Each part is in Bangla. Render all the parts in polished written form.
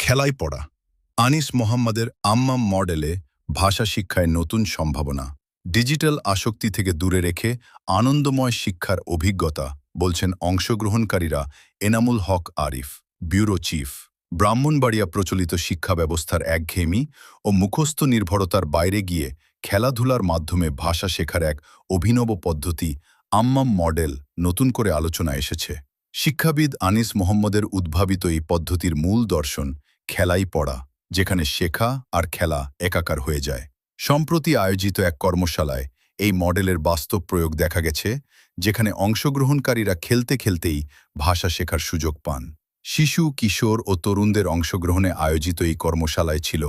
খেলায় পড়া। আনিস মোহাম্মদের আম্মাম মডেলে ভাষা শিক্ষায় নতুন সম্ভাবনা। ডিজিটাল আসক্তি থেকে দূরে রেখে আনন্দময় শিক্ষার অভিজ্ঞতা বলছেন অংশগ্রহণকারীরা। Enamul Haque Arif, bureau chief. ব্রাহ্মণবাড়িয়া প্রচলিত শিক্ষা ব্যবস্থার একঘেয়েমি ও মুখস্থ নির্ভরতার বাইরে গিয়ে খেলাধুলার মাধ্যমে ভাষা শেখার এক অভিনব পদ্ধতি আম্মাম মডেল নতুন করে আলোচনা এসেছে। শিক্ষাবিদ আনিস মোহাম্মদের উদ্ভাবিত এই পদ্ধতির মূল দর্শন খেলাই পড়া, যেখানে শেখা আর খেলা একাকার হয়ে যায়। সম্প্রতি আয়োজিত এক কর্মশালায় এই মডেলের বাস্তব প্রয়োগ দেখা গেছে, যেখানে অংশগ্রহণকারীরা খেলতে খেলতেই ভাষা শেখার সুযোগ পান। শিশু, কিশোর ও তরুণদের অংশগ্রহণে আয়োজিত এই কর্মশালায় ছিল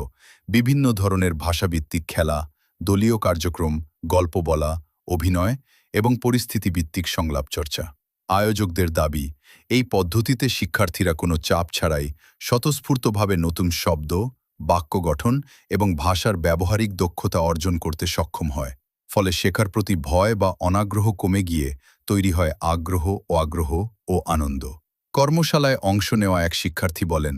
বিভিন্ন ধরনের ভাষাভিত্তিক খেলা, দলীয় কার্যক্রম, গল্প বলা, অভিনয় এবং পরিস্থিতিভিত্তিক সংলাপ চর্চা। আয়োজকদের দাবি, এই পদ্ধতিতে শিক্ষার্থীরা কোনো চাপ ছাড়াই স্বতঃস্ফূর্তভাবে নতুন শব্দ, বাক্য গঠন এবং ভাষার ব্যবহারিক দক্ষতা অর্জন করতে সক্ষম হয়। ফলে শেখার প্রতি ভয় বা অনাগ্রহ কমে গিয়ে তৈরি হয় আগ্রহ ও আনন্দ। কর্মশালায় অংশ নেওয়া এক শিক্ষার্থী বলেন,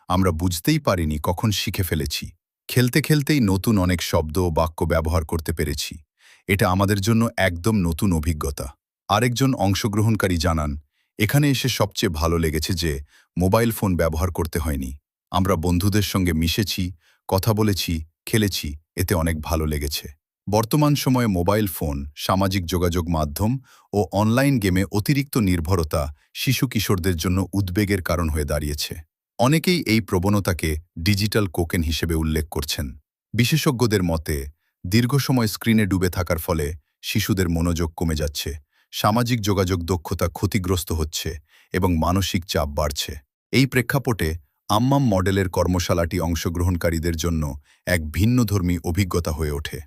আমরা বুঝতেই পারিনি কখন শিখে ফেলেছি। খেলতে খেলতেই নতুন অনেক শব্দ ও বাক্য ব্যবহার করতে পেরেছি। এটা আমাদের জন্য একদম নতুন অভিজ্ঞতা। আরেকজন অংশগ্রহণকারী জানান, এখানে এসে সবচেয়ে ভালো লেগেছে যে মোবাইল ফোন ব্যবহার করতে হয়নি। আমরা বন্ধুদের সঙ্গে মিশেছি, কথা বলেছি, খেলেছি, এতে অনেক ভালো লেগেছে। বর্তমান সময়ে মোবাইল ফোন, সামাজিক যোগাযোগ মাধ্যম ও অনলাইন গেমে অতিরিক্ত নির্ভরতা শিশু কিশোরদের জন্য উদ্বেগের কারণ হয়ে দাঁড়িয়েছে। অনেকেই এই প্রবণতাকে ডিজিটাল কোকেন হিসেবে উল্লেখ করছেন। বিশেষজ্ঞদের মতে, দীর্ঘ সময় স্ক্রিনে ডুবে থাকার ফলে শিশুদের মনোযোগ কমে যাচ্ছে, সামাজিক যোগাযোগ দক্ষতা ক্ষতিগ্রস্ত হচ্ছে এবং মানসিক চাপ বাড়ছে। এই প্রেক্ষাপটে আম্মাম মডেলের কর্মশালাটি অংশগ্রহণকারীদের জন্য এক ভিন্নধর্মী অভিজ্ঞতা হয়ে ওঠে।